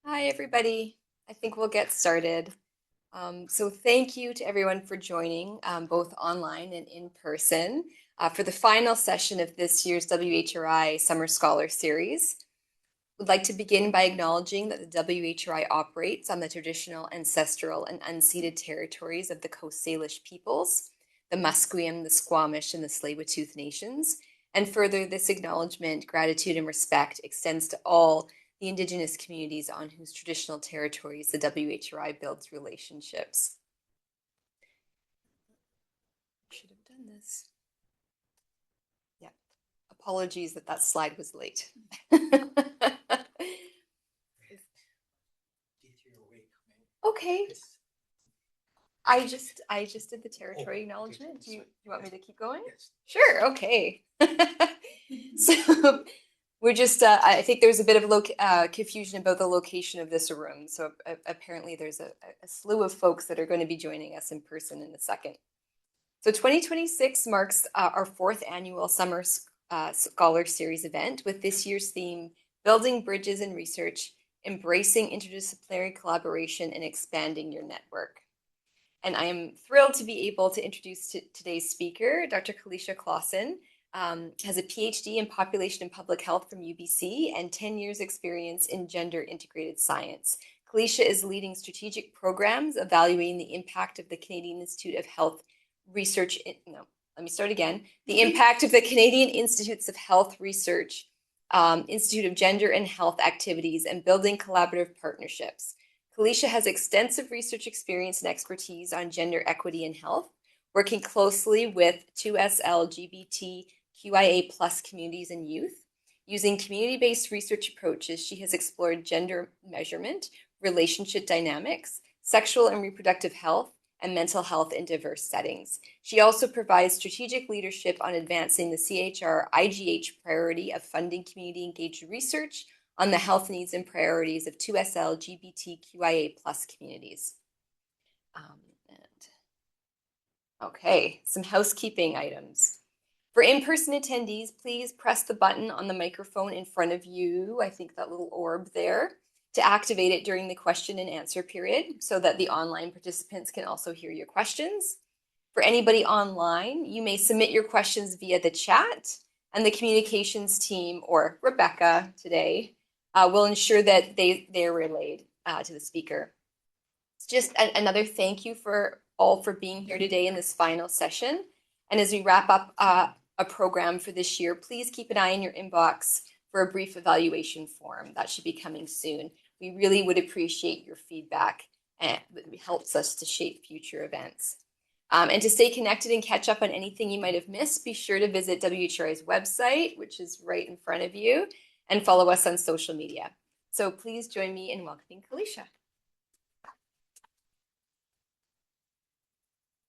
Hi, everybody. I think we'll get started. So thank you to everyone for joining, both online and in person, for the final session of this year's WHRI Summer Scholar Series. We'd like to begin by acknowledging that the WHRI operates on the traditional, ancestral, and unceded territories of the Coast Salish peoples, the Musqueam, the Squamish, and the Tsleil-Waututh nations. And further, this acknowledgement, gratitude, and respect extends to all the Indigenous communities on whose traditional territories the WHRI builds relationships. Should have done this. Yeah. Apologies that slide was late. Okay. I just did the territory acknowledgement. Do you want me to keep going? Yes. Sure. Okay. So we're just I think there's a bit of confusion about the location of this room. So apparently there's a slew of folks that are going to be joining us in person in a second. So 2026 marks our fourth annual Summer Scholar Series event with this year's theme, Building Bridges in Research, Embracing Interdisciplinary Collaboration and Expanding Your Network. And I am thrilled to be able to introduce today's speaker, Dr. Kalysha Closson. Has a PhD in Population and Public Health from UBC and 10 years experience in gender integrated science. Kalysha is leading strategic programs evaluating the impact of the Canadian Institute of Health Research. The impact of the Canadian Institutes of Health Research, Institute of Gender and Health Activities, and building collaborative partnerships. Kalysha has extensive research experience and expertise on gender equity in health, working closely with 2S LGBTQIA+ communities and youth. Using community-based research approaches, she has explored gender measurement, relationship dynamics, sexual and reproductive health, and mental health in diverse settings. She also provides strategic leadership on advancing the CHR IGH priority of funding community-engaged research on the health needs and priorities of 2SL LGBTQIA+ communities. Okay, some housekeeping items. For in-person attendees, please press the button on the microphone in front of you, I think that little orb there, to activate it during the question and answer period so that the online participants can also hear your questions. For anybody online, you may submit your questions via the chat, and the communications team, or Rebecca today, will ensure that they're relayed to the speaker. It's just another thank you for all for being here today in this final session. And as we wrap up a program for this year, please keep an eye in your inbox for a brief evaluation form. That should be coming soon. We really would appreciate your feedback, and it helps us to shape future events. And to stay connected and catch up on anything you might have missed, be sure to visit WHRI's website, which is right in front of you, and follow us on social media. So please join me in welcoming Kalysha.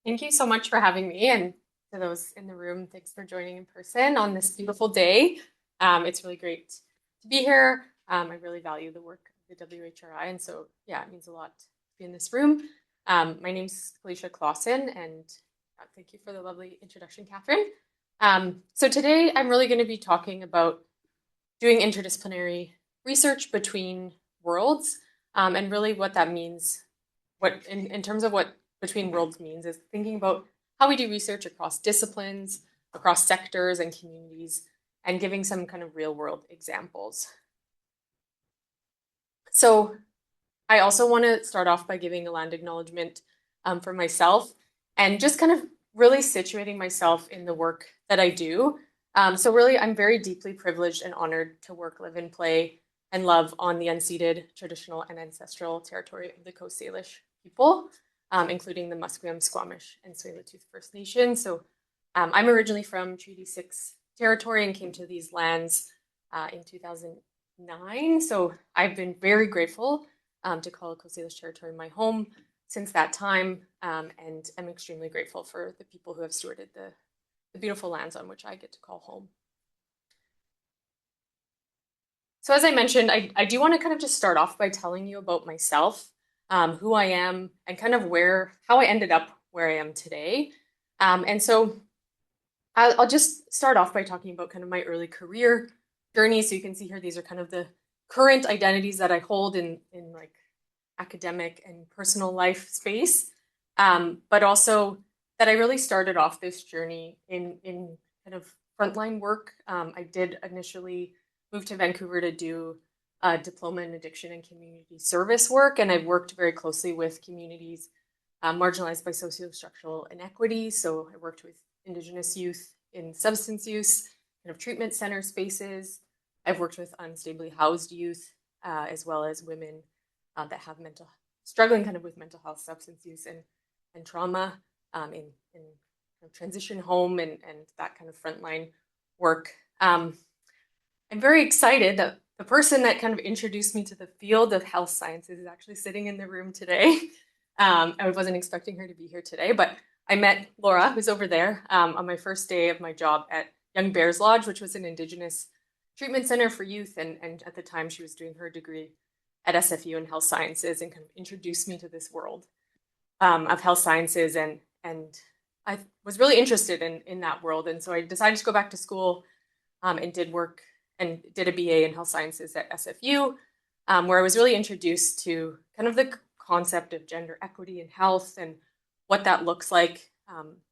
Thank you so much for having me, and to those in the room, thanks for joining in person on this beautiful day. It's really great to be here. I really value the work of the WHRI, and so yeah, it means a lot to be in this room. My name's Kalysha Closson, and thank you for the lovely introduction, Catherine. So today I'm really going to be talking about doing interdisciplinary research between worlds, and really what that means, what in terms of what between worlds means is thinking about how we do research across disciplines, across sectors and communities, and giving some kind of real world examples. So I also want to start off by giving a land acknowledgement for myself and just kind of really situating myself in the work that I do. So really, I'm very deeply privileged and honored to work, live, and play and love on the unceded, traditional, and ancestral territory of the Coast Salish people, including the Musqueam, Squamish, and Tsleil-Waututh First Nation. So I'm originally from Treaty 6 territory and came to these lands in 2009. So I've been very grateful to call Coast Salish territory my home since that time, and I'm extremely grateful for the people who have stewarded the beautiful lands on which I get to call home. So as I mentioned, I do want to kind of just start off by telling you about myself, who I am, and kind of how I ended up where I am today. And so I'll just start off by talking about kind of my early career journey. So you can see here, these are kind of the current identities that I hold in like academic and personal life space, but also that I really started off this journey in kind of frontline work. I did initially move to Vancouver to do a diploma in addiction and community service work, and I've worked very closely with communities marginalized by socio-structural inequities. So I worked with Indigenous youth in substance use, kind of treatment center spaces. I've worked with unstably housed youth, as well as women that have struggling kind of with mental health, substance use, and trauma in kind of transition home and that kind of frontline work. I'm very excited that the person that kind of introduced me to the field of health sciences is actually sitting in the room today. I wasn't expecting her to be here today, but I met Laura, who's over there, on my first day of my job at Young Bears Lodge, which was an Indigenous treatment center for youth. And at the time, she was doing her degree at SFU in health sciences and kind of introduced me to this world of health sciences. And I was really interested in that world. And so I decided to go back to school and did work and did a BA in health sciences at SFU, where I was really introduced to kind of the concept of gender equity in health and what that looks like.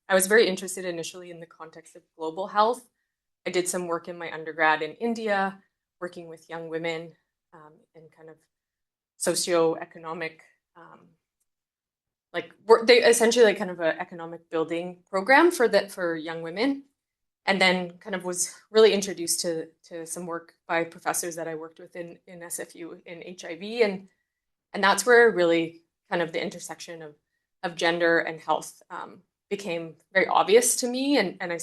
I was very interested initially in the context of global health. I did some work in my undergrad in India, working with young women in kind of socioeconomic, they essentially like kind of an economic building program for young women. And then kind of was really introduced to some work by professors that I worked with in SFU in HIV. And that's where really kind of the intersection of gender and health became very obvious to me. And I,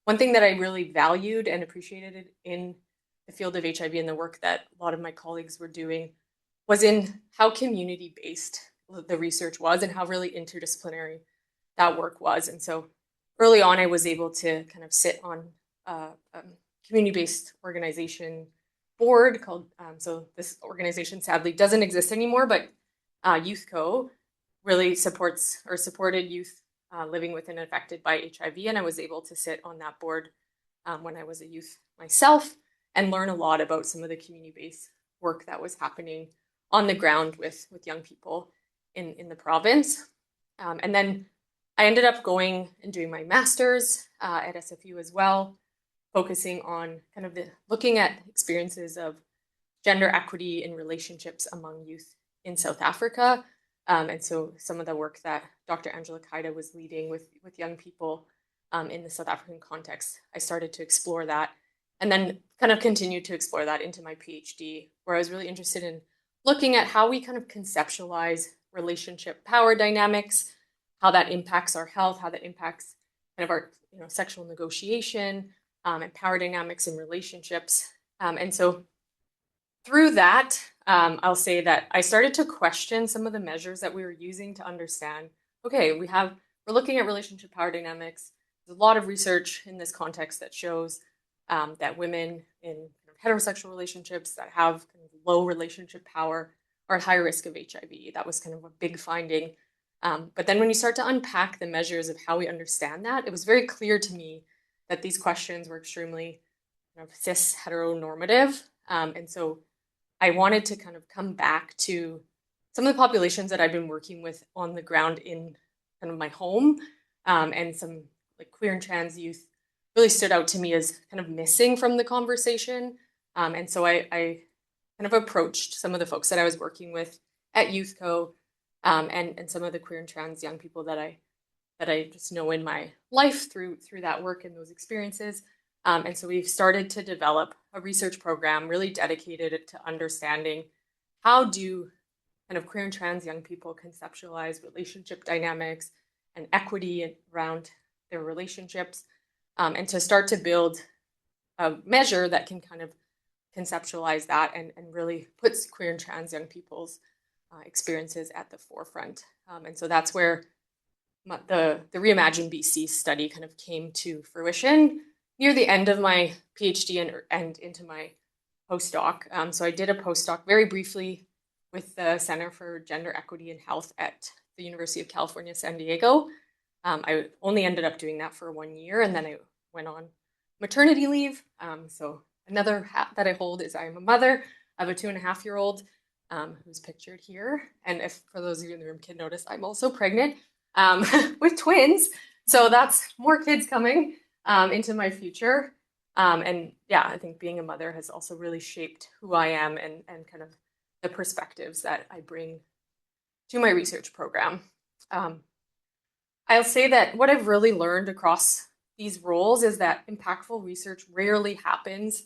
one thing that I really valued and appreciated in the field of HIV and the work that a lot of my colleagues were doing was in how community-based the research was and how really interdisciplinary that work was. And so early on, I was able to kind of sit on a community-based organization board called, so this organization sadly doesn't exist anymore, but Youth Co really supported youth living with and affected by HIV. And I was able to sit on that board when I was a youth myself and learn a lot about some of the community-based work that was happening on the ground with young people in the province. And then I ended up going and doing my master's at SFU as well, focusing on kind of looking at experiences of gender equity in relationships among youth in South Africa. And so some of the work that Dr. Angela Kaida was leading with young people in the South African context, I started to explore that and then kind of continued to explore that into my PhD, where I was really interested in looking at how we kind of conceptualize relationship power dynamics, how that impacts our health, how that impacts kind of our sexual negotiation and power dynamics in relationships. And so through that, I'll say that I started to question some of the measures that we were using to understand, okay, we're looking at relationship power dynamics. There's a lot of research in this context that shows that women in heterosexual relationships that have kind of low relationship power are at higher risk of HIV. That was kind of a big finding. But then when you start to unpack the measures of how we understand that, it was very clear to me that these questions were extremely cis heteronormative. And so I wanted to kind of come back to some of the populations that I've been working with on the ground in kind of my home, and some like queer and trans youth really stood out to me as kind of missing from the conversation. And so I kind of approached some of the folks that I was working with at Youth Co, and some of the queer and trans young people that I just know in my life through that work and those experiences. And so we've started to develop a research program really dedicated to understanding how do kind of queer and trans young people conceptualize relationship dynamics and equity around their relationships, and to start to build a measure that can kind of conceptualize that and really puts queer and trans young people's experiences at the forefront. And so that's where the Reimagine BC study kind of came to fruition near the end of my PhD and into my postdoc. So I did a postdoc very briefly with the Center for Gender Equity and Health at the University of California, San Diego. I only ended up doing that for 1 year, and then I went on maternity leave. So another hat that I hold is I'm a mother I have a 2.5-year-old who's pictured here. And if for those of you in the room can notice, I'm also pregnant with twins. So that's more kids coming into my future. And yeah, I think being a mother has also really shaped who I am and kind of the perspectives that I bring to my research program. I'll say that what I've really learned across these roles is that impactful research rarely happens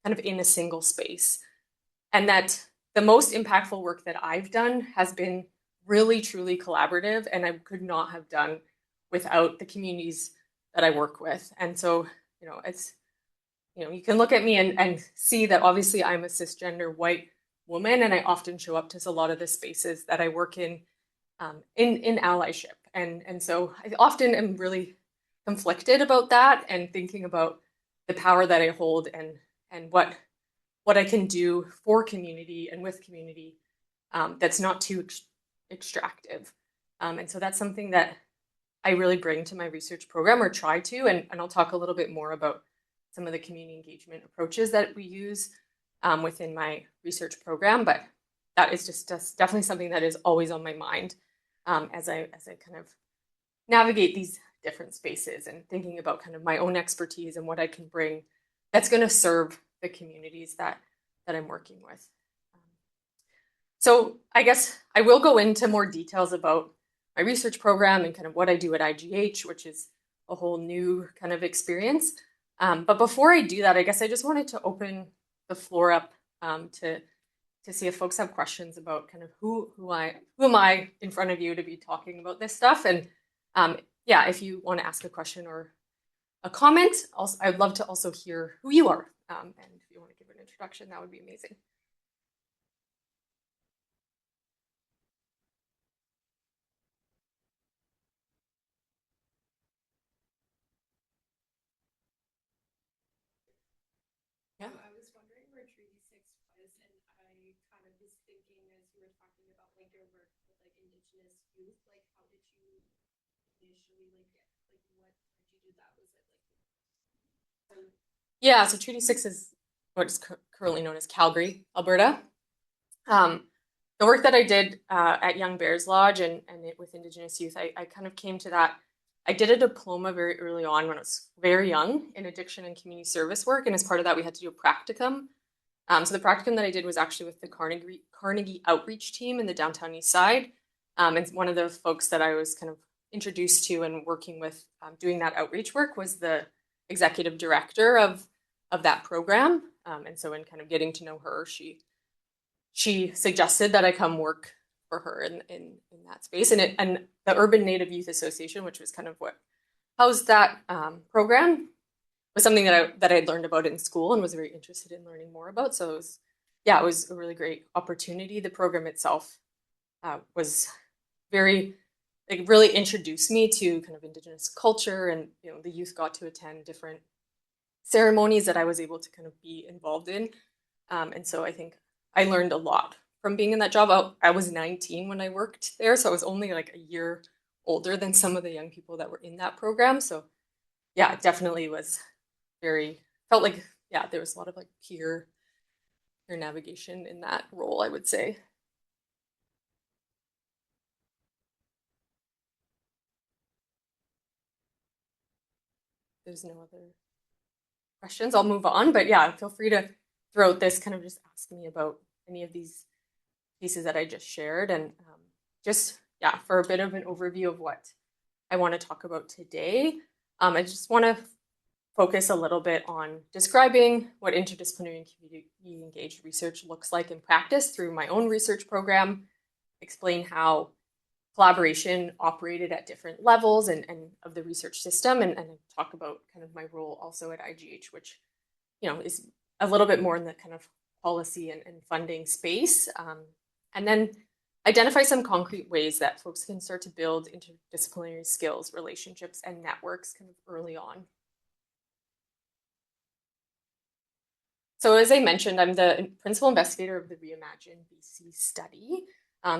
kind of in a single space, and that the most impactful work that I've done has been really truly collaborative, and I could not have done without the communities that I work with. And so, it's, you can look at me and see that obviously I'm a cisgender white woman, and I often show up to a lot of the spaces that I work in allyship. And so I often am really conflicted about that and thinking about the power that I hold and what I can do for community and with community that's not too extractive. And so that's something that I really bring to my research program, or try to, and I'll talk a little bit more about some of the community engagement approaches that we use within my research program. But that is just definitely something that is always on my mind as I kind of navigate these different spaces and thinking about kind of my own expertise and what I can bring that's going to serve the communities that I'm working with. So I guess I will go into more details about my research program and kind of what I do at IGH, which is a whole new kind of experience. But before I do that, I guess I just wanted to open the floor up to see if folks have questions about kind of who am I in front of you to be talking about this stuff. And yeah, if you want to ask a question or a comment, also, I'd love to also hear who you are. And if you want to give an introduction, that would be amazing. Yeah. So I was wondering where Treaty 6 was, and I kind of was thinking as you were talking about like your work with like Indigenous youth, like how did you initially like get like what did you do that? Was it like Yeah, so Treaty 6 is what is currently known as Calgary, Alberta. The work that I did at Young Bears Lodge and with Indigenous youth, I kind of came to that. I did a diploma very early on when I was very young in addiction and community service work. And as part of that, we had to do a practicum. So the practicum that I did was actually with the Carnegie outreach team in the downtown east side. And one of the folks that I was kind of introduced to and working with doing that outreach work was the executive director of that program. And so in kind of getting to know her, she suggested that I come work for her in that space. And the Urban Native Youth Association, which was kind of what housed that program, was something that I had learned about in school and was very interested in learning more about. So it was a really great opportunity. The program itself was it really introduced me to kind of Indigenous culture, and the youth got to attend different ceremonies that I was able to kind of be involved in. And so I think I learned a lot from being in that job. I was 19 when I worked there, so I was only like a year older than some of the young people that were in that program. So yeah, it definitely was felt like, yeah, there was a lot of like peer navigation in that role, I would say. There's no other questions, I'll move on. But yeah, feel free to throughout this kind of just ask me about any of these pieces that I just shared. And just, yeah, for a bit of an overview of what I want to talk about today, I just want to focus a little bit on describing what interdisciplinary and community engaged research looks like in practice through my own research program, explain how collaboration operated at different levels and of the research system, and talk about kind of my role also at IGH, which is a little bit more in the kind of policy and funding space, and then identify some concrete ways that folks can start to build interdisciplinary skills, relationships, and networks kind of early on. So as I mentioned, I'm the principal investigator of the Reimagine BC study.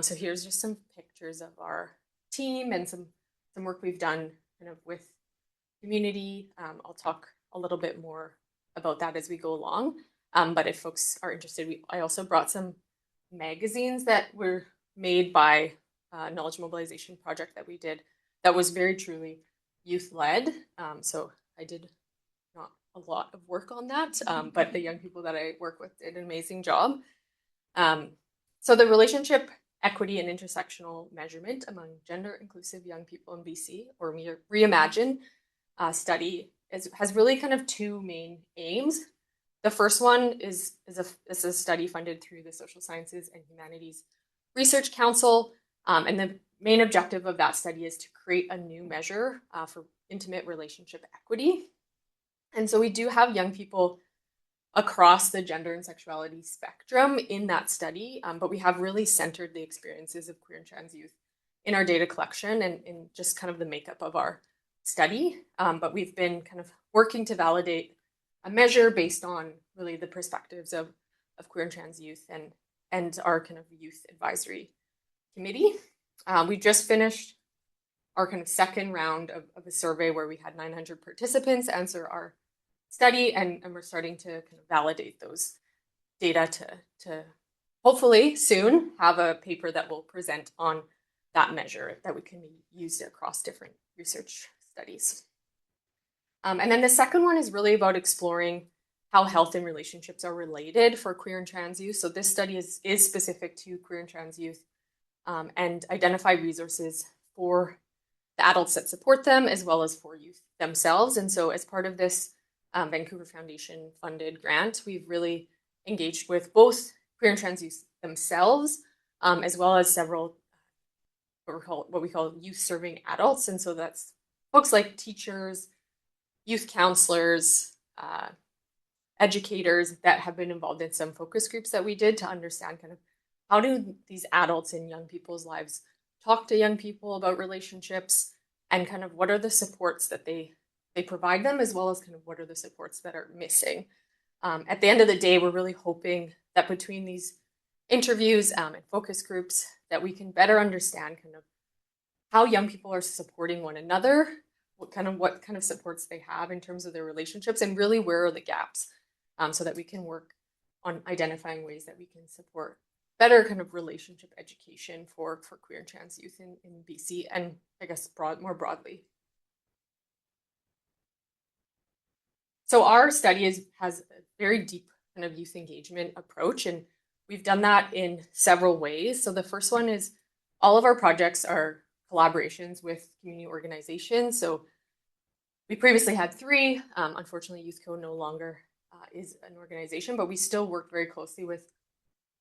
So here's just some pictures of our team and some work we've done kind of with community. I'll talk a little bit more about that as we go along. But if folks are interested, I also brought some magazines that were made by a knowledge mobilization project that we did that was very truly youth-led. So I did not a lot of work on that, but the young people that I work with did an amazing job. So the relationship equity and intersectional measurement among gender inclusive young people in BC, or Reimagine study, has really kind of two main aims. The first one is a study funded through the Social Sciences and Humanities Research Council. And the main objective of that study is to create a new measure for intimate relationship equity. And so we do have young people across the gender and sexuality spectrum in that study, but we have really centered the experiences of queer and trans youth in our data collection and in just kind of the makeup of our study. But we've been kind of working to validate a measure based on really the perspectives of queer and trans youth and our kind of youth advisory committee. We just finished our kind of second round of a survey where we had 900 participants answer our study, and we're starting to kind of validate those data to hopefully soon have a paper that will present on that measure that we can use across different research studies. And then the second one is really about exploring how health and relationships are related for queer and trans youth. So this study is specific to queer and trans youth, and identify resources for the adults that support them as well as for youth themselves. And so as part of this Vancouver Foundation funded grant, we've really engaged with both queer and trans youth themselves, as well as several what we call youth serving adults. And so that's folks like teachers, youth counselors, educators that have been involved in some focus groups that we did to understand kind of how do these adults in young people's lives talk to young people about relationships, and kind of what are the supports that they provide them, as well as kind of what are the supports that are missing. At the end of the day, we're really hoping that between these interviews and focus groups that we can better understand kind of how young people are supporting one another, what kind of supports they have in terms of their relationships, and really where are the gaps, so that we can work on identifying ways that we can support better kind of relationship education for queer and trans youth in BC, and I guess more broadly. So our study has a very deep kind of youth engagement approach, and we've done that in several ways. So the first one is all of our projects are collaborations with community organizations. So we previously had 3. Unfortunately, YouthCo no longer is an organization, but we still work very closely with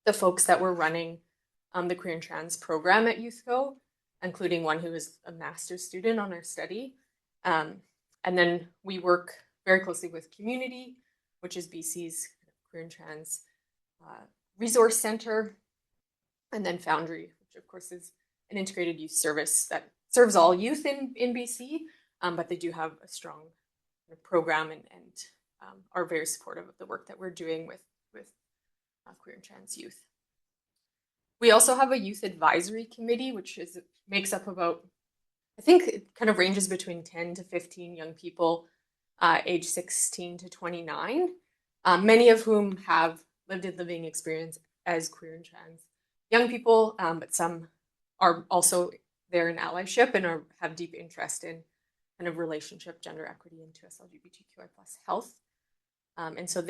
the folks that were running the queer and trans program at YouthCo, including one who is a master's student on our study. And then we work very closely with Community, which is BC's queer and trans resource center, and then Foundry, which of course is an integrated youth service that serves all youth in BC, but they do have a strong program and are very supportive of the work that we're doing with queer and trans youth. We also have a youth advisory committee, which makes up about, I think it kind of ranges between 10 to 15 young people, age 16 to 29, many of whom have lived a living experience as queer and trans young people, but some are also there in allyship and have deep interest in kind of relationship, gender equity, and 2S LGBTQI+ health. And so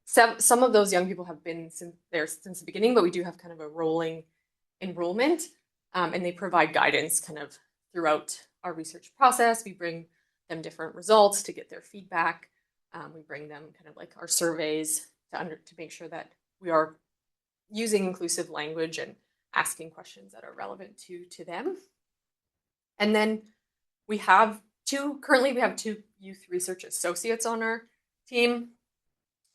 some of those young people have been there since the beginning, but we do have kind of a rolling enrollment, and they provide guidance kind of throughout our research process. We bring them different results to get their feedback. We bring them kind of like our surveys to make sure that we are using inclusive language and asking questions that are relevant to them. And then currently we have 2 youth research associates on our team.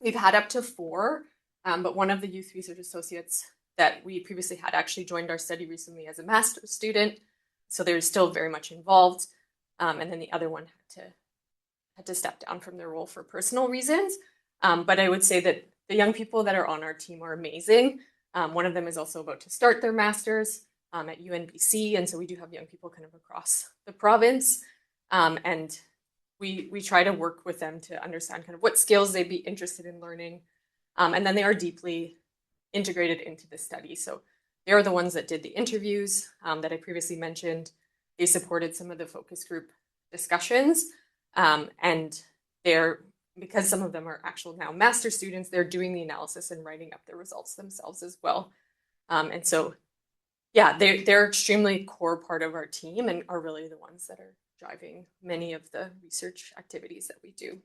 We've had up to 4, but one of the youth research associates that we previously had actually joined our study recently as a master's student, so they're still very much involved. And then the other one had to step down from their role for personal reasons. But I would say that the young people that are on our team are amazing. One of them is also about to start their master's at UNBC, and so we do have young people kind of across the province. And we try to work with them to understand kind of what skills they'd be interested in learning, And then they are deeply integrated into the study. So they are the ones that did the interviews that I previously mentioned. They supported some of the focus group discussions. And they're, because some of them are actual now master students, they're doing the analysis and writing up the results themselves as well. And so, yeah, they're extremely core part of our team and are really the ones that are driving many of the research activities that we do.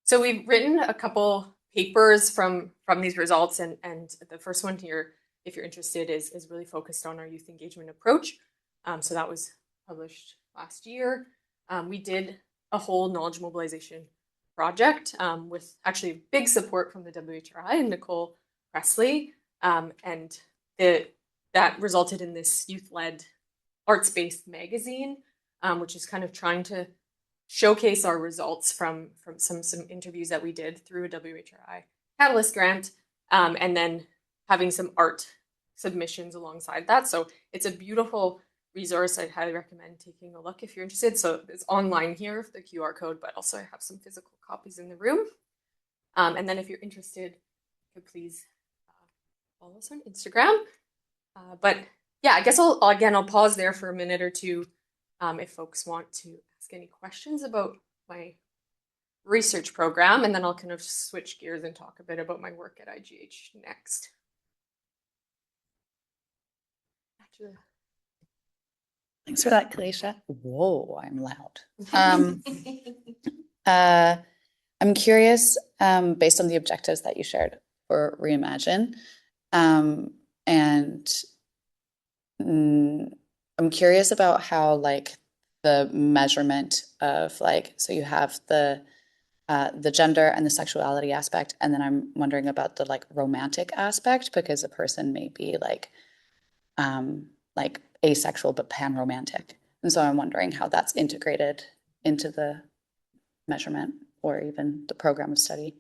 So we've written a couple papers from these results, and the first one here, if you're interested, is really focused on our youth engagement approach. So that was published last year. We did a whole knowledge mobilization project with actually big support from the WHRI and Nicole Presley, and that resulted in this youth-led arts-based magazine, which is kind of trying to showcase our results from some interviews that we did through a WHRI Catalyst grant, and then having some art submissions alongside that. So it's a beautiful resource. I'd highly recommend taking a look if you're interested. So it's online here, the QR code, but also I have some physical copies in the room. And then if you're interested, you could please follow us on Instagram. But yeah, I guess I'll pause there for a minute or two if folks want to ask any questions about my research program, and then I'll kind of switch gears and talk a bit about my work at IGH next. Thanks for that, Kalysha. Whoa, I'm loud. I'm curious, based on the objectives that you shared for Reimagine, and I'm curious about how like the measurement of like, so you have the gender and the sexuality aspect, and then I'm wondering about the like romantic aspect, because a person may be like asexual but pan-romantic, and so I'm wondering how that's integrated into the measurement or even the program of study.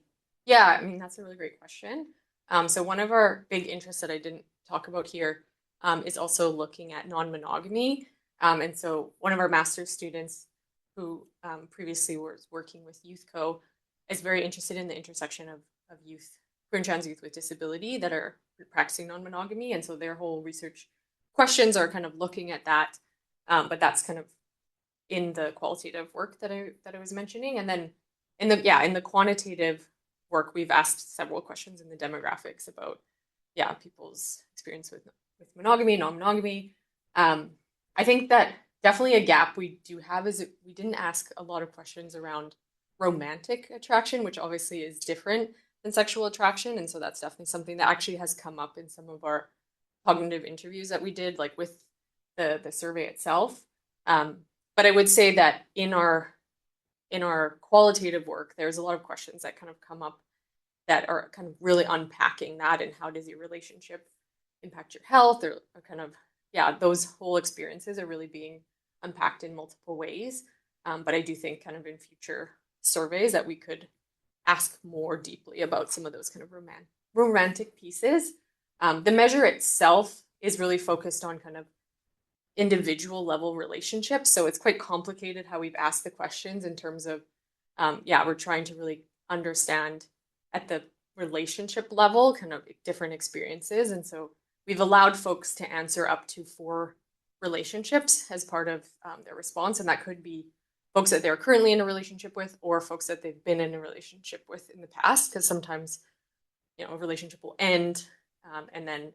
Yeah, I mean, that's a really great question. So one of our big interests that I didn't talk about here is also looking at non-monogamy. And so one of our master's students who previously was working with YouthCo is very interested in the intersection of youth, queer and trans youth with disability that are practicing non-monogamy. And so their whole research questions are kind of looking at that. But that's kind of in the qualitative work that I was mentioning. And then in the quantitative work, we've asked several questions in the demographics about people's experience with monogamy, non-monogamy. I think that definitely a gap we do have is we didn't ask a lot of questions around romantic attraction, which obviously is different than sexual attraction. And so that's definitely something that actually has come up in some of our cognitive interviews that we did, like with the survey itself. But I would say that in our qualitative work, there's a lot of questions that kind of come up that are kind of really unpacking that, and how does your relationship impact your health, or kind of, those whole experiences are really being unpacked in multiple ways. But I do think kind of in future surveys that we could ask more deeply about some of those kind of romantic pieces. The measure itself is really focused on kind of individual level relationships. So it's quite complicated how we've asked the questions in terms of, we're trying to really understand at the relationship level kind of different experiences. And so we've allowed folks to answer up to 4 relationships as part of their response. And that could be folks that they're currently in a relationship with, or folks that they've been in a relationship with in the past, because sometimes, a relationship will end and then,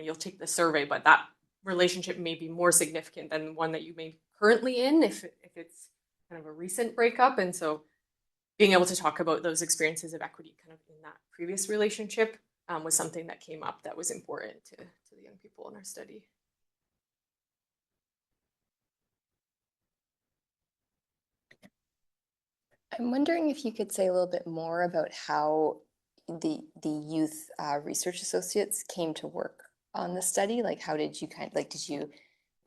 you'll take the survey, but that relationship may be more significant than one that you may currently in if it's kind of a recent breakup. And so being able to talk about those experiences of equity kind of in that previous relationship was something that came up that was important to the young people in our study. I'm wondering if you could say a little bit more about how the youth research associates came to work on the study. Like, how did you did you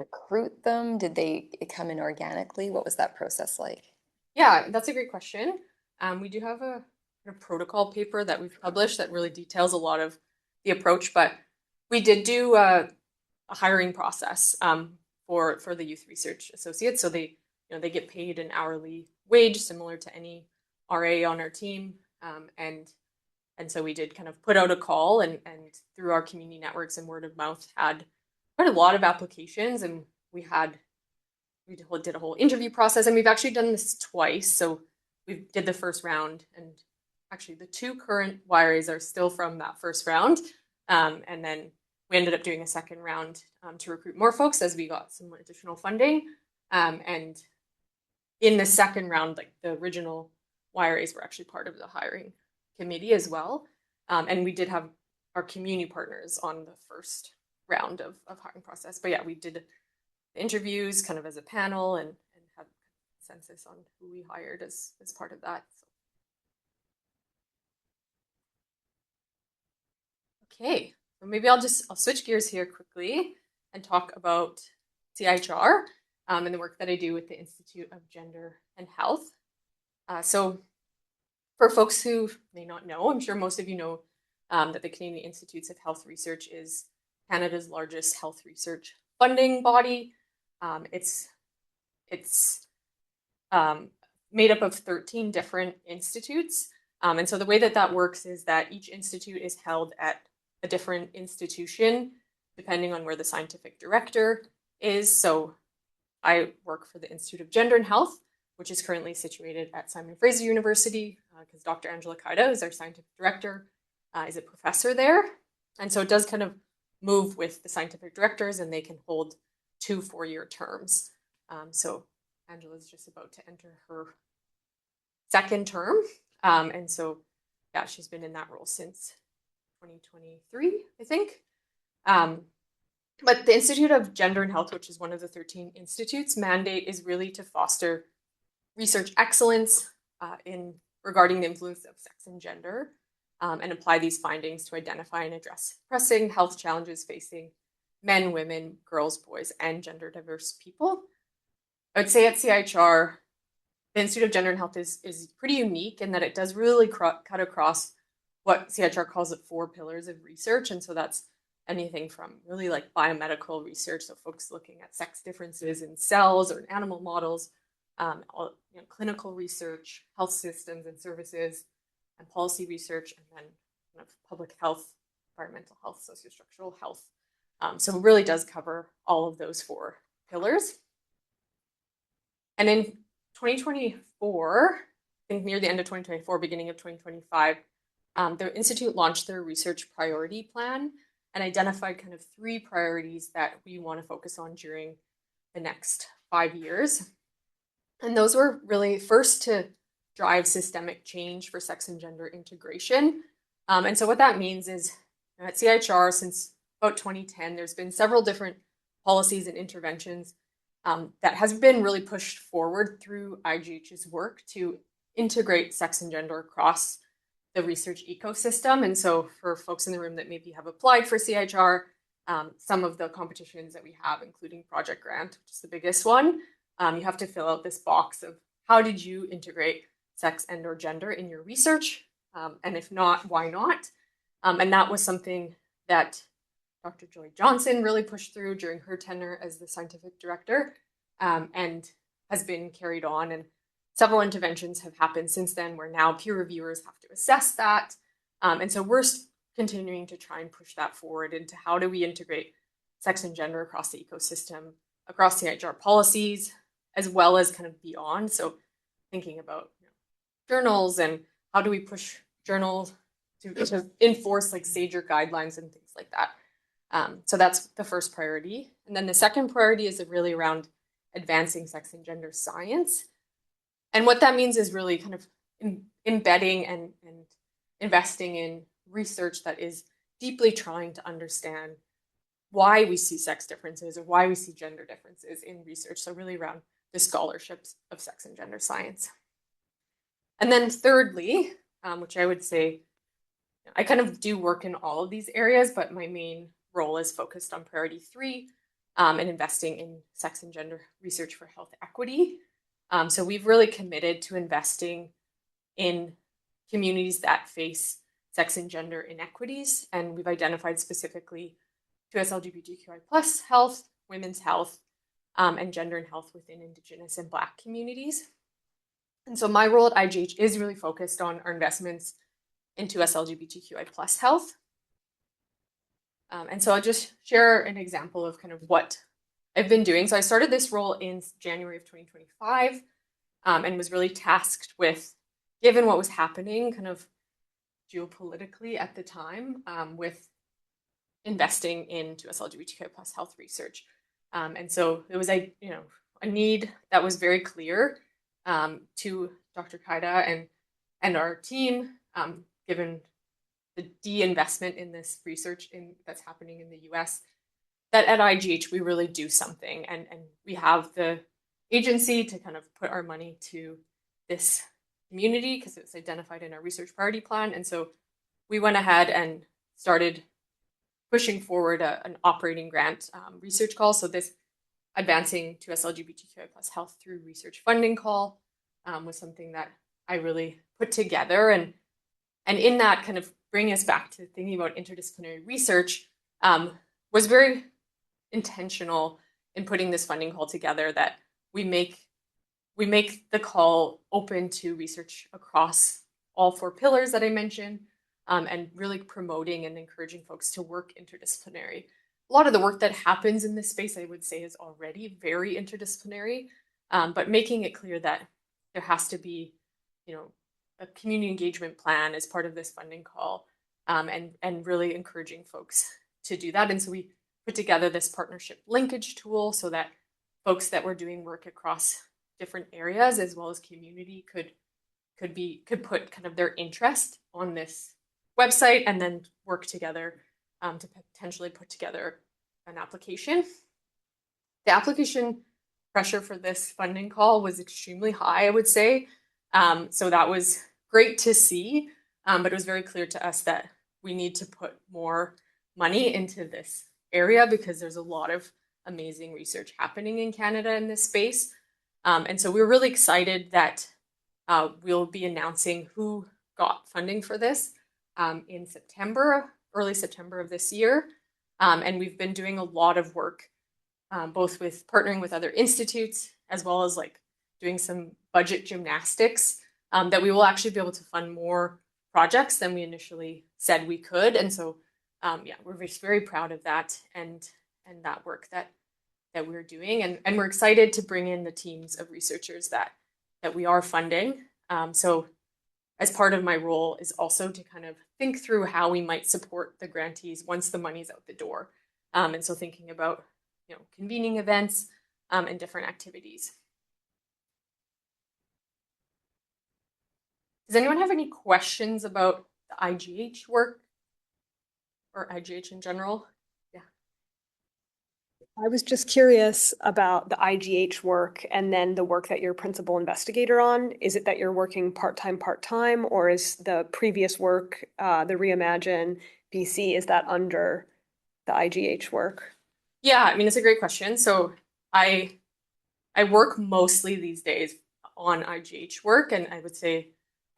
recruit them? Did they come in organically? What was that process like? Yeah, that's a great question. We do have a protocol paper that we've published that really details a lot of the approach, but we did do a hiring process for the youth research associates. So they get paid an hourly wage similar to any RA on our team, and so we did kind of put out a call, and through our community networks and word of mouth had quite a lot of applications, and we did a whole interview process, and we've actually done this twice. So we did the first round, and actually the 2 current YRAs are still from that first round, and then we ended up doing a second round to recruit more folks as we got some additional funding, and in the second round, like the original YRAs were actually part of the hiring committee as well, and we did have our community partners on the first round of hiring process. But yeah, we did the interviews kind of as a panel, and had consensus on who we hired as part of that. So. Okay, so maybe I'll switch gears here quickly and talk about CIHR and the work that I do with the Institute of Gender and Health. So for folks who may not know, I'm sure most of you know that the Canadian Institutes of Health Research is Canada's largest health research funding body. It's made up of 13 different institutes. And so the way that works is that each institute is held at a different institution, depending on where the scientific director is. So I work for the Institute of Gender and Health, which is currently situated at Simon Fraser University, because Dr. Angela Kaida is our scientific director, is a professor there. And so it does kind of move with the scientific directors, and they can hold 2 4-year terms. So Angela's just about to enter her second term. And so, yeah, she's been in that role since 2023, I think. But the Institute of Gender and Health, which is one of the 13 institutes, mandate is really to foster research excellence regarding the influence of sex and gender, and apply these findings to identify and address pressing health challenges facing men, women, girls, boys, and gender diverse people. I would say at CIHR, the Institute of Gender and Health is pretty unique in that it does really cut across what CIHR calls the 4 pillars of research. And so that's anything from really like biomedical research, so folks looking at sex differences in cells or in animal models, clinical research, health systems and services, and policy research, and then kind of public health, environmental health, sociostructural health. So it really does cover all of those 4 pillars. And in 2024, I think near the end of 2024, beginning of 2025, the Institute launched their research priority plan and identified kind of 3 priorities that we want to focus on during the next 5 years. And those were really first to drive systemic change for sex and gender integration. And so what that means is at CIHR, since about 2010, there's been several different policies and interventions that has been really pushed forward through IGH's work to integrate sex and gender across the research ecosystem. And so for folks in the room that maybe have applied for CIHR, some of the competitions that we have, including Project Grant, which is the biggest one, you have to fill out this box of how did you integrate sex and or gender in your research? And if not, why not? And that was something that Dr. Joy Johnson really pushed through during her tenure as the scientific director, and has been carried on. And several interventions have happened since then where now peer reviewers have to assess that. And so we're continuing to try and push that forward into how do we integrate sex and gender across the ecosystem, across CIHR policies, as well as kind of beyond. So thinking about journals and how do we push journals to enforce like SAGER guidelines and things like that. So that's the first priority. And then the second priority is really around advancing sex and gender science. And what that means is really kind of embedding and investing in research that is deeply trying to understand why we see sex differences or why we see gender differences in research. So really around the scholarships of sex and gender science. And then thirdly, which I would say, I kind of do work in all of these areas, but my main role is focused on priority 3 and investing in sex and gender research for health equity. So we've really committed to investing in communities that face sex and gender inequities. And we've identified specifically US LGBTQI+ health, women's health, and gender and health within Indigenous and Black communities. And so my role at IGH is really focused on our investments into us LGBTQI plus health. And so I'll just share an example of kind of what I've been doing. So I started this role in January of 2025, and was really tasked with, given what was happening kind of geopolitically at the time, with investing into us LGBTQI plus health research. And so it was a need that was very clear to Dr. Kaida and our team, given the de-investment in this research that's happening in the US, that at IGH we really do something, and we have the agency to kind of put our money to this community because it's identified in our research priority plan. And so we went ahead and started pushing forward an operating grant research call. So this advancing to us LGBTQI plus health through research funding call was something that I really put together, and in that, kind of bringing us back to thinking about interdisciplinary research, was very intentional in putting this funding call together, that we make the call open to research across all 4 pillars that I mentioned, and really promoting and encouraging folks to work interdisciplinary. A lot of the work that happens in this space, I would say, is already very interdisciplinary, but making it clear that there has to be, a community engagement plan as part of this funding call, and really encouraging folks to do that. And so we put together this partnership linkage tool so that folks that were doing work across different areas as well as community could put kind of their interest on this website and then work together to potentially put together an application. The application pressure for this funding call was extremely high, I would say. So that was great to see, but it was very clear to us that we need to put more money into this area because there's a lot of amazing research happening in Canada in this space. And so we're really excited that we'll be announcing who got funding for this in September, early September of this year. And we've been doing a lot of work, both with partnering with other institutes, as well as like doing some budget gymnastics, that we will actually be able to fund more projects than we initially said we could. And so, we're just very proud of that and that work that we're doing. And we're excited to bring in the teams of researchers that we are funding. So as part of my role is also to kind of think through how we might support the grantees once the money's out the door. And so thinking about, convening events and different activities. Does anyone have any questions about the IGH work or IGH in general? Yeah. I was just curious about the IGH work and then the work that you're principal investigator on. Is it that you're working part-time, or is the previous work, the Reimagine BC, is that under the IGH work? Yeah, I mean, it's a great question. So I work mostly these days on IGH work, and I would say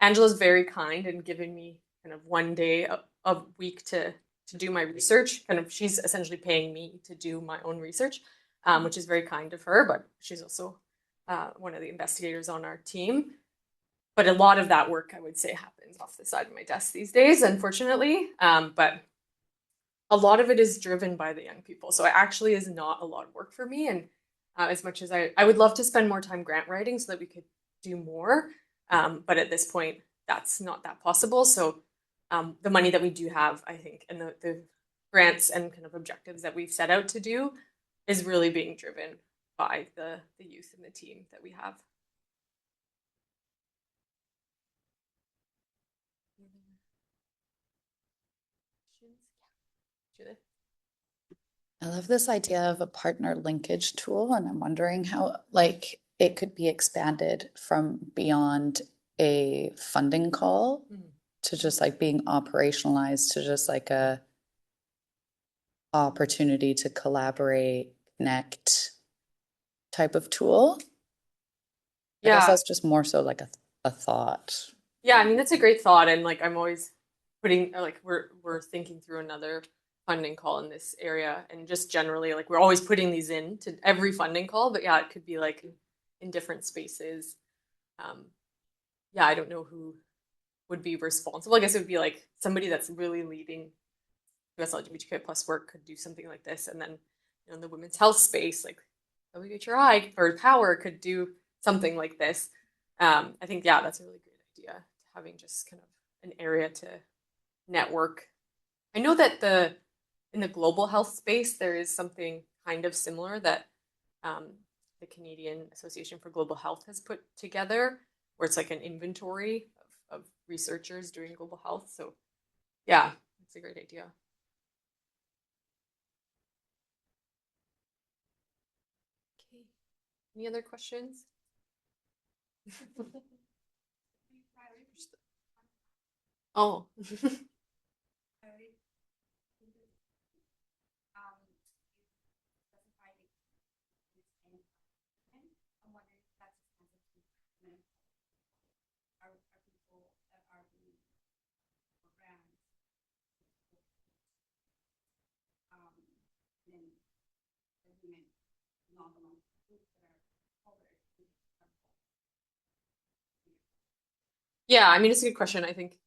Angela's very kind and giving me kind of one day a week to do my research. Kind of, she's essentially paying me to do my own research, which is very kind of her, but she's also one of the investigators on our team. But a lot of that work, I would say, happens off the side of my desk these days, unfortunately. But a lot of it is driven by the young people. So it actually is not a lot of work for me. And as much as I would love to spend more time grant writing so that we could do more, but at this point, that's not that possible. So the money that we do have, I think, and the grants and kind of objectives that we've set out to do is really being driven by the youth and the team that we have. Judith? I love this idea of a partner linkage tool, and I'm wondering how like it could be expanded from beyond a funding call to just like being operationalized to just like a opportunity to collaborate, connect type of tool. I guess that's just more so like a thought. Yeah, I mean, that's a great thought. And like, I'm always putting, like, we're thinking through another funding call in this area. And just generally, like, we're always putting these in to every funding call. But yeah, it could be like in different spaces. yeah, I don't know who would be responsible. I guess it would be like somebody that's really leading US LGBTQI plus work could do something like this, and then in the women's health space, like WHRI or Power could do something like this. I think that's a really great idea, having just kind of an area to network. I know that in the global health space there is something kind of similar that um, the Canadian Association for Global Health has put together, where it's like an inventory of researchers doing global health. So yeah, it's a great idea. Okay. Any other questions? Oh. Yeah, I mean, it's a good question. I think,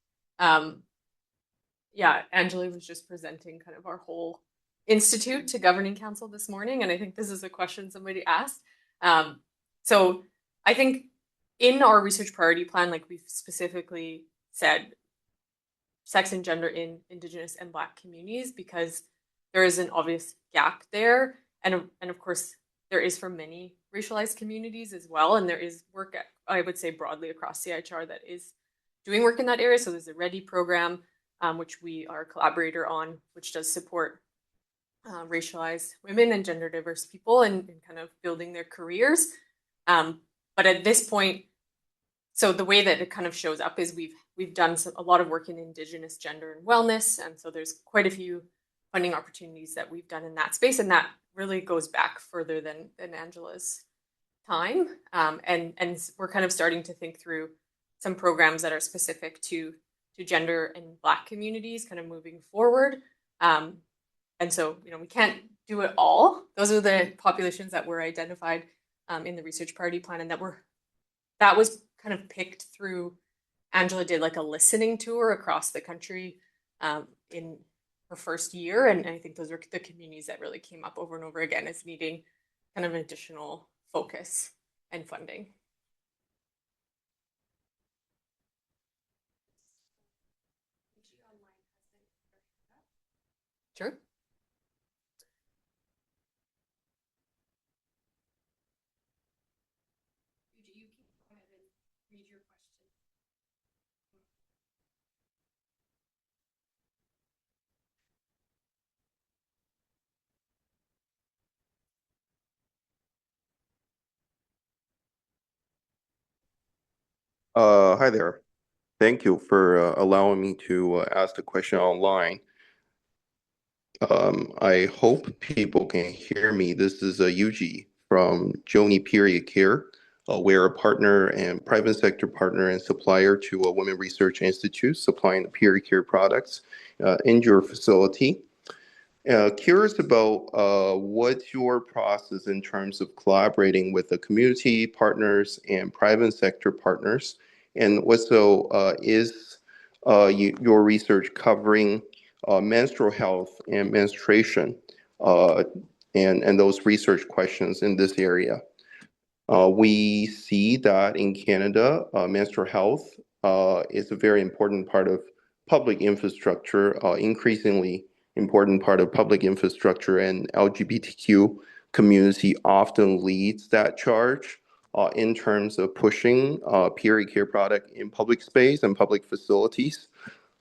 yeah, Angela was just presenting kind of our whole institute to governing council this morning, and I think this is a question somebody asked. Um, so I think in our research priority plan, like we've specifically said, sex and gender in Indigenous and Black communities, because there is an obvious gap there, and of course there is for many racialized communities as well, and there is work I would say broadly across CIHR that is doing work in that area. So there's a READY program, which we are a collaborator on, which does support racialized women and gender diverse people in kind of building their careers. But at this point, so the way that it kind of shows up is we've done a lot of work in Indigenous gender and wellness, and so there's quite a few funding opportunities that we've done in that space, and that really goes back further than Angela's time. And we're kind of starting to think through some programs that are specific to gender and Black communities, kind of moving forward. And so we can't do it all. Those are the populations that were identified in the research priority plan, and that was kind of picked through. Angela did like a listening tour across the country in her first year, and I think those are the communities that really came up over and over again as needing kind of additional focus and funding. Sure. Hi there. Thank you for allowing me to ask the question online. I hope people can hear me. This is Yuji from Joni Period Care. We're a partner and private sector partner and supplier to a Women Research Institute supplying the period care products in your facility. Curious about what's your process in terms of collaborating with the community partners and private sector partners, and also is your research covering menstrual health and menstruation, uh, and those research questions in this area? We see that in Canada, menstrual health is a very important part of public infrastructure, increasingly important part of public infrastructure, and LGBTQ community often leads that charge in terms of pushing period care product in public space and public facilities.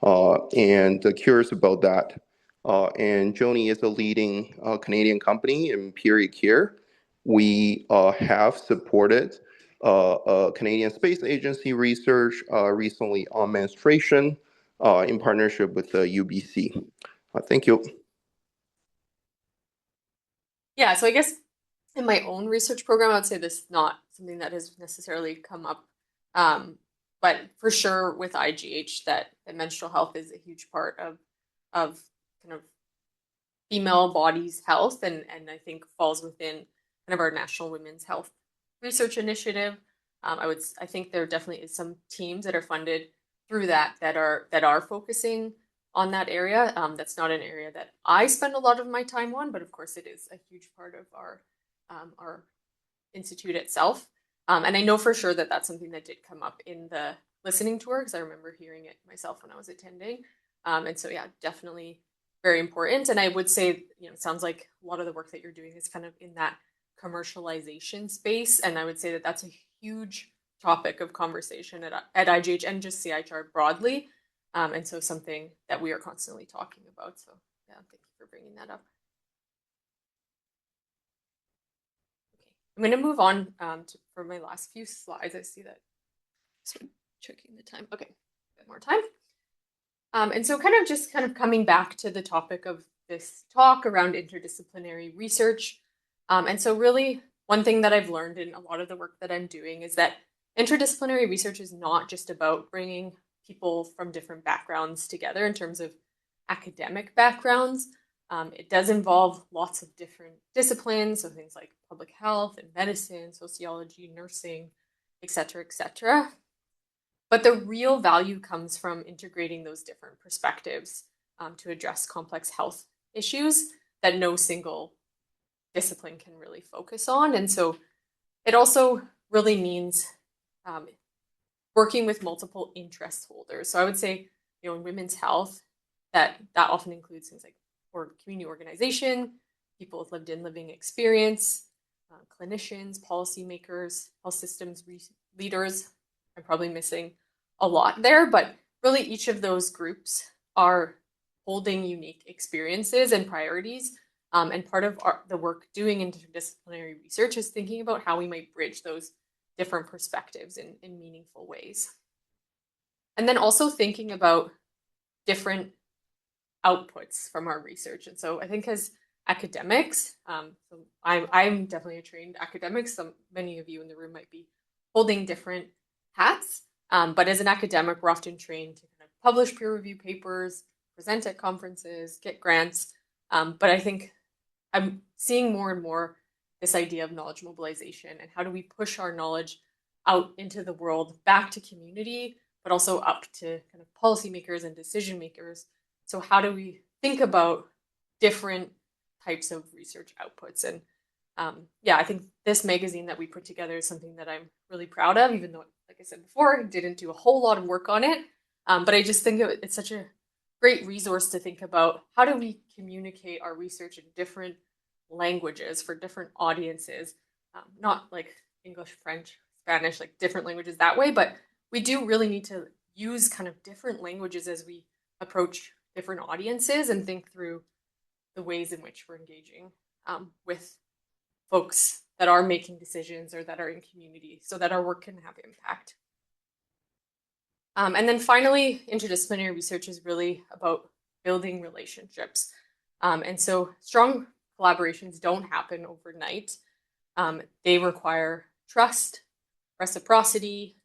And curious about that. And Joni is a leading Canadian company in period care. We have supported Canadian Space Agency research recently on menstruation in partnership with the UBC. Thank you. Yeah, so I guess in my own research program, I would say this is not something that has necessarily come up. But for sure with IGH, that menstrual health is a huge part of kind of female bodies' health, and I think falls within kind of our National Women's Health Research Initiative. I think there definitely is some teams that are funded through that are focusing on that area. That's not an area that I spend a lot of my time on, but of course it is a huge part of our institute itself. And I know for sure that that's something that did come up in the listening tour, because I remember hearing it myself when I was attending. And so, yeah, definitely very important. And I would say, it sounds like a lot of the work that you're doing is kind of in that commercialization space. And I would say that that's a huge topic of conversation at IGH and just CIHR broadly. And so something that we are constantly talking about. So yeah, thank you for bringing that up. Okay, I'm going to move on for my last few slides. I see that. So checking the time. Okay, a bit more time. And so kind of coming back to the topic of this talk around interdisciplinary research. And so really one thing that I've learned in a lot of the work that I'm doing is that interdisciplinary research is not just about bringing people from different backgrounds together in terms of academic backgrounds. It does involve lots of different disciplines, so things like public health and medicine, sociology, nursing, et cetera, et cetera. But the real value comes from integrating those different perspectives to address complex health issues that no single discipline can really focus on. And so it also really means working with multiple interest holders. So I would say, in women's health, that often includes things like community organization, people with lived in living experience, clinicians, policymakers, health systems leaders. I'm probably missing a lot there, but really each of those groups are holding unique experiences and priorities. And part of the work doing interdisciplinary research is thinking about how we might bridge those different perspectives in meaningful ways. And then also thinking about different outputs from our research. And so I think as academics, so I'm definitely a trained academic. Many of you in the room might be holding different hats. But as an academic, we're often trained to kind of publish peer review papers, present at conferences, get grants. But I think I'm seeing more and more this idea of knowledge mobilization and how do we push our knowledge out into the world, back to community, but also up to kind of policymakers and decision makers. So how do we think about different types of research outputs? And I think this magazine that we put together is something that I'm really proud of, even though, like I said before, I didn't do a whole lot of work on it. But I just think it's such a great resource to think about how do we communicate our research in different languages for different audiences, not like English, French, Spanish, like different languages that way, but we do really need to use kind of different languages as we approach different audiences and think through the ways in which we're engaging with folks that are making decisions or that are in community so that our work can have impact. And then finally, interdisciplinary research is really about building relationships. And so strong collaborations don't happen overnight. They require trust, reciprocity,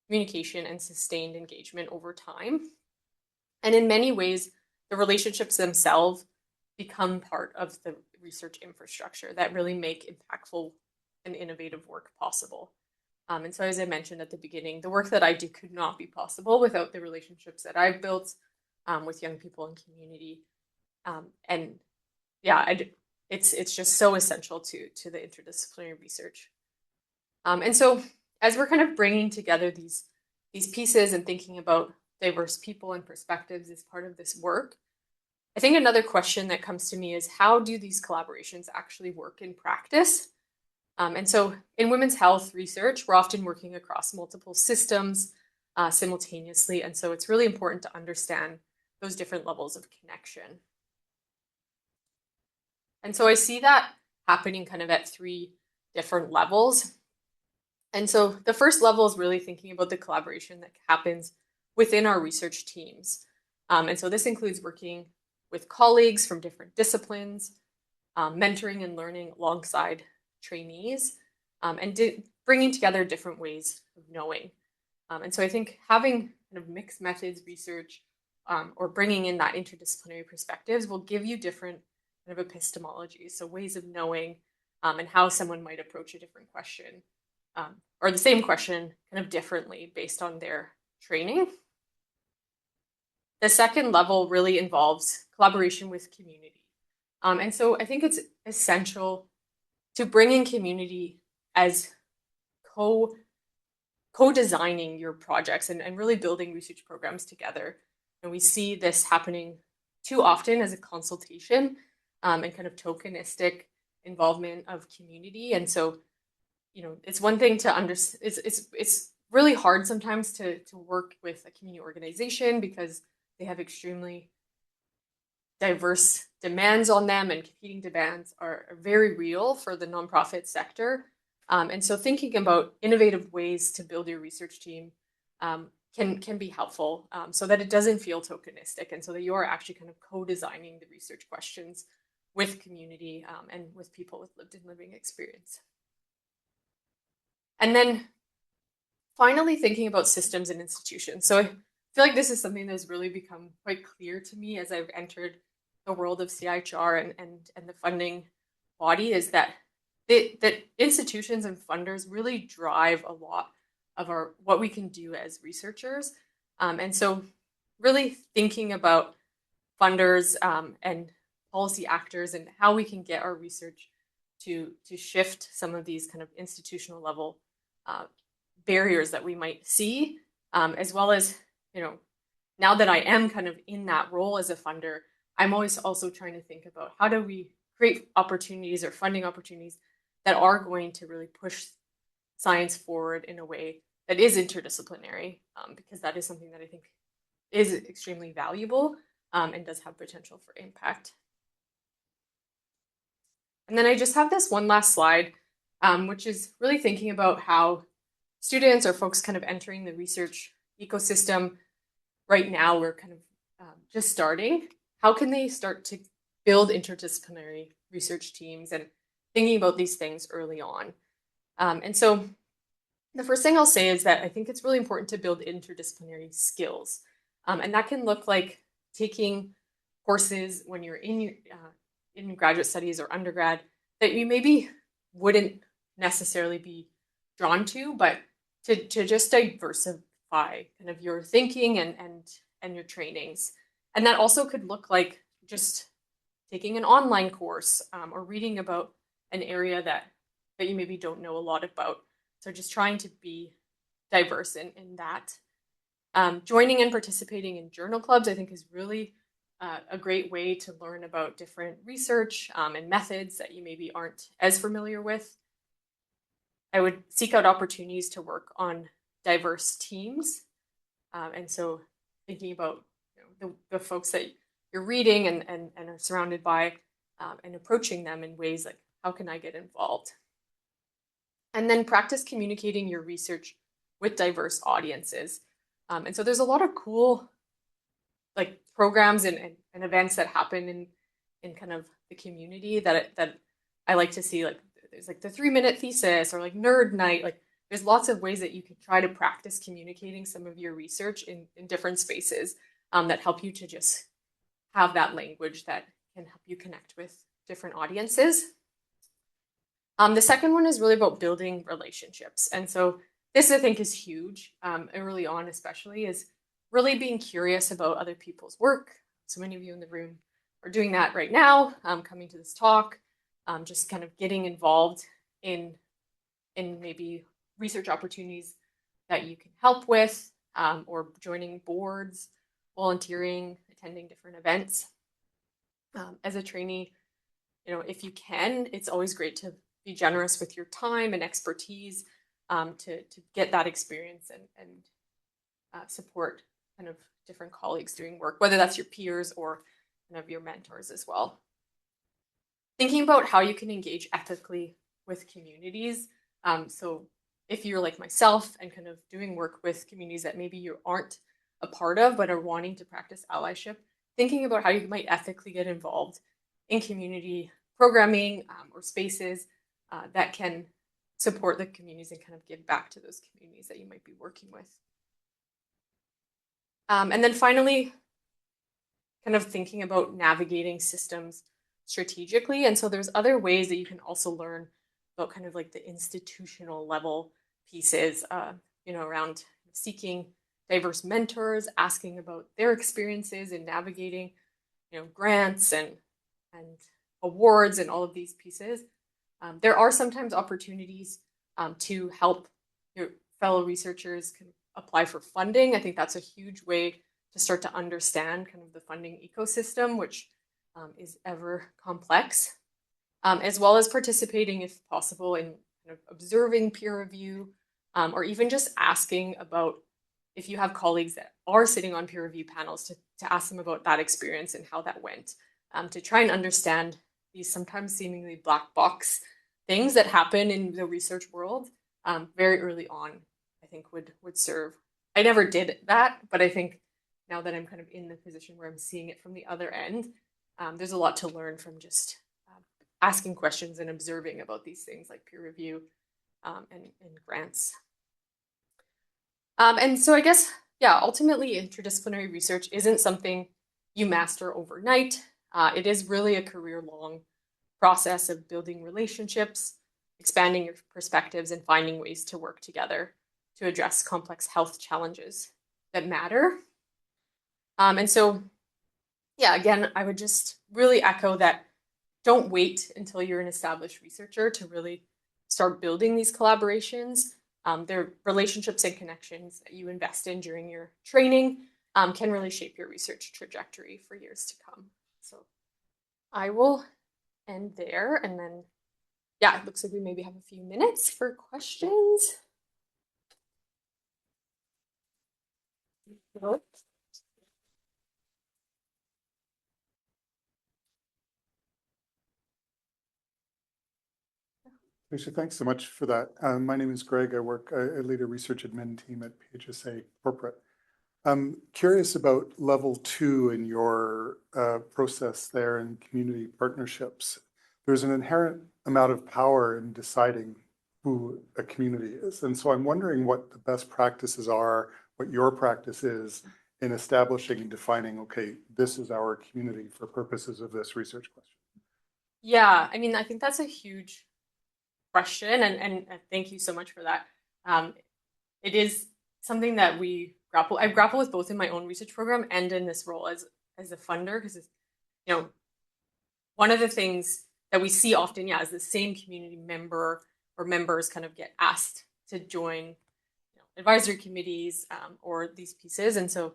communication, and sustained engagement over time. And in many ways, the relationships themselves become part of the research infrastructure that really make impactful and innovative work possible. And so as I mentioned at the beginning, the work that I do could not be possible without the relationships that I've built with young people in community. It's just so essential to the interdisciplinary research. And so as we're kind of bringing together these pieces and thinking about diverse people and perspectives as part of this work, I think another question that comes to me is how do these collaborations actually work in practice? And so in women's health research, we're often working across multiple systems simultaneously. And so it's really important to understand those different levels of connection. And so I see that happening kind of at 3 different levels. And so the first level is really thinking about the collaboration that happens within our research teams. And so this includes working with colleagues from different disciplines, mentoring and learning alongside trainees, and bringing together different ways of knowing. And so I think having kind of mixed methods research or bringing in that interdisciplinary perspectives will give you different kind of epistemologies, so ways of knowing and how someone might approach a different question or the same question kind of differently based on their training. The second level really involves collaboration with community. And so I think it's essential to bring in community as co-designing your projects and really building research programs together. And we see this happening too often as a consultation and kind of tokenistic involvement of community. And so, it's one thing to understand, it's really hard sometimes to work with a community organization because they have extremely diverse demands on them, and competing demands are very real for the nonprofit sector. And so thinking about innovative ways to build your research team can be helpful so that it doesn't feel tokenistic, and so that you are actually kind of co-designing the research questions with community and with people with lived and living experience. And then finally, thinking about systems and institutions. So I feel like this is something that's really become quite clear to me as I've entered the world of CIHR and the funding body, is that institutions and funders really drive a lot of what we can do as researchers. And so really thinking about funders and policy actors and how we can get our research to shift some of these kind of institutional level barriers that we might see, as well as, now that I am kind of in that role as a funder, I'm always also trying to think about how do we create opportunities or funding opportunities that are going to really push science forward in a way that is interdisciplinary, because that is something that I think is extremely valuable and does have potential for impact. And then I just have this one last slide, which is really thinking about how students or folks kind of entering the research ecosystem right now, we're kind of just starting. How can they start to build interdisciplinary research teams and thinking about these things early on? And so the first thing I'll say is that I think it's really important to build interdisciplinary skills. And that can look like taking courses when you're in graduate studies or undergrad that you maybe wouldn't necessarily be drawn to, but to just diversify kind of your thinking and your trainings. And that also could look like just taking an online course or reading about an area that you maybe don't know a lot about. So just trying to be diverse in that. Joining and participating in journal clubs, I think, is really a great way to learn about different research and methods that you maybe aren't as familiar with. I would seek out opportunities to work on diverse teams. And so thinking about the folks that you're reading and are surrounded by and approaching them in ways like, how can I get involved? And then practice communicating your research with diverse audiences. And so there's a lot of cool programs and events that happen in kind of the community that I like to see. Like there's the 3-minute thesis or nerd night. There's lots of ways that you can try to practice communicating some of your research in different spaces that help you to just have that language that can help you connect with different audiences. The second one is really about building relationships. And so this, I think, is huge early on, especially, is really being curious about other people's work. So many of you in the room are doing that right now, coming to this talk, just kind of getting involved in maybe research opportunities that you can help with, or joining boards, volunteering, attending different events. As a trainee, if you can, it's always great to be generous with your time and expertise to get that experience and support kind of different colleagues doing work, whether that's your peers or kind of your mentors as well. Thinking about how you can engage ethically with communities. So if you're like myself and kind of doing work with communities that maybe you aren't a part of but are wanting to practice allyship, thinking about how you might ethically get involved in community programming or spaces that can support the communities and kind of give back to those communities that you might be working with. And then finally, kind of thinking about navigating systems strategically. And so there's other ways that you can also learn about kind of the institutional level pieces, around seeking diverse mentors, asking about their experiences in navigating, grants and awards and all of these pieces. There are sometimes opportunities to help your fellow researchers apply for funding. I think that's a huge way to start to understand kind of the funding ecosystem, which is ever complex, as well as participating, if possible, in kind of observing peer review, or even just asking about if you have colleagues that are sitting on peer review panels to ask them about that experience and how that went, to try and understand these sometimes seemingly black box things that happen in the research world very early on, I think would serve. I never did that, but I think now that I'm kind of in the position where I'm seeing it from the other end, there's a lot to learn from just asking questions and observing about these things like peer review and grants. And so I guess, yeah, ultimately interdisciplinary research isn't something you master overnight. It is really a career-long process of building relationships, expanding your perspectives, and finding ways to work together to address complex health challenges that matter. And so, yeah, again, I would just really echo that don't wait until you're an established researcher to really start building these collaborations. Their relationships and connections that you invest in during your training can really shape your research trajectory for years to come. So I will end there, and then, yeah, it looks like we maybe have a few minutes for questions. Kalysha, thanks so much for that. My name is Greg. I lead a research admin team at PHSA Corporate. I'm curious about level 2 in your process there in community partnerships. There's an inherent amount of power in deciding who a community is. And so I'm wondering what the best practices are, what your practice is in establishing and defining, okay, this is our community for purposes of this research question. Yeah, I mean, I think that's a huge question, and thank you so much for that. It is something that I grapple with both in my own research program and in this role as a funder, because one of the things that we see often, yeah, is the same community member or members kind of get asked to join advisory committees or these pieces. And so,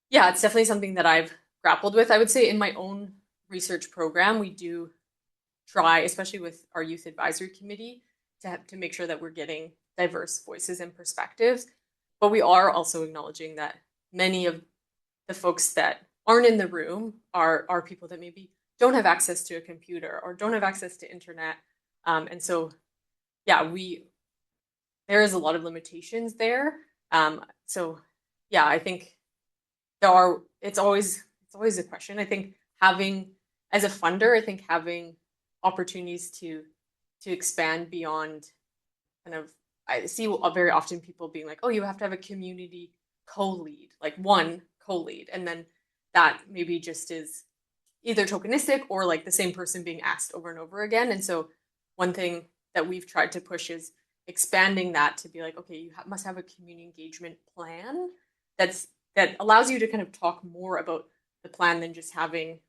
yeah, it's definitely something that I've grappled with. I would say in my own research program, we do try, especially with our youth advisory committee, to make sure that we're getting diverse voices and perspectives. But we are also acknowledging that many of the folks that aren't in the room are people that maybe don't have access to a computer or don't have access to internet. And so, yeah, there is a lot of limitations there. So, yeah, I think it's always a question. I think as a funder, I think having opportunities to expand beyond kind of, I see very often people being like, oh, you have to have a community co-lead, like one co-lead, and then that maybe just is either tokenistic or like the same person being asked over and over again. And so one thing that we've tried to push is expanding that to be like, okay, you must have a community engagement plan that allows you to kind of talk more about the plan than just having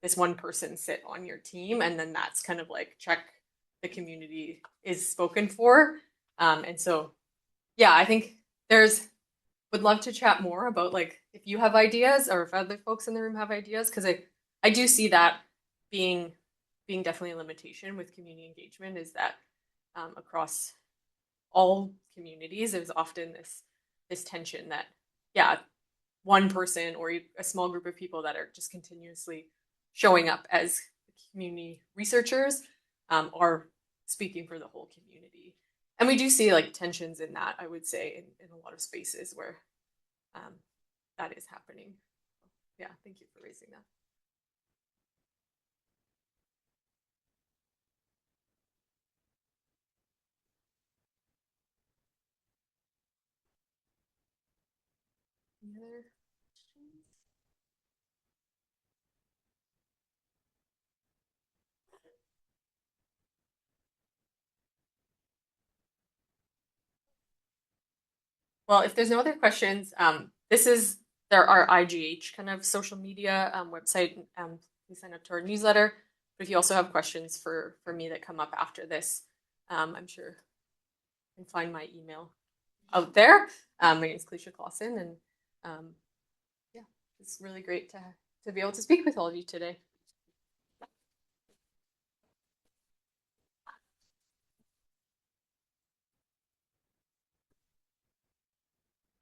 this one person sit on your team, and then that's kind of like check the community is spoken for. And so, yeah, I think would love to chat more about like if you have ideas or if other folks in the room have ideas, because I do see that being definitely a limitation with community engagement, is that across all communities, there's often this tension that, yeah, one person or a small group of people that are just continuously showing up as community researchers are speaking for the whole community. And we do see like tensions in that, I would say, in a lot of spaces where that is happening. Yeah, thank you for raising that. Any other questions? Well, if there's no other questions, this is our IGH kind of social media website. Please sign up to our newsletter. But if you also have questions for me that come up after this, I'm sure you can find my email out there. My name is Kalysha Closson, and yeah, it's really great to be able to speak with all of you today.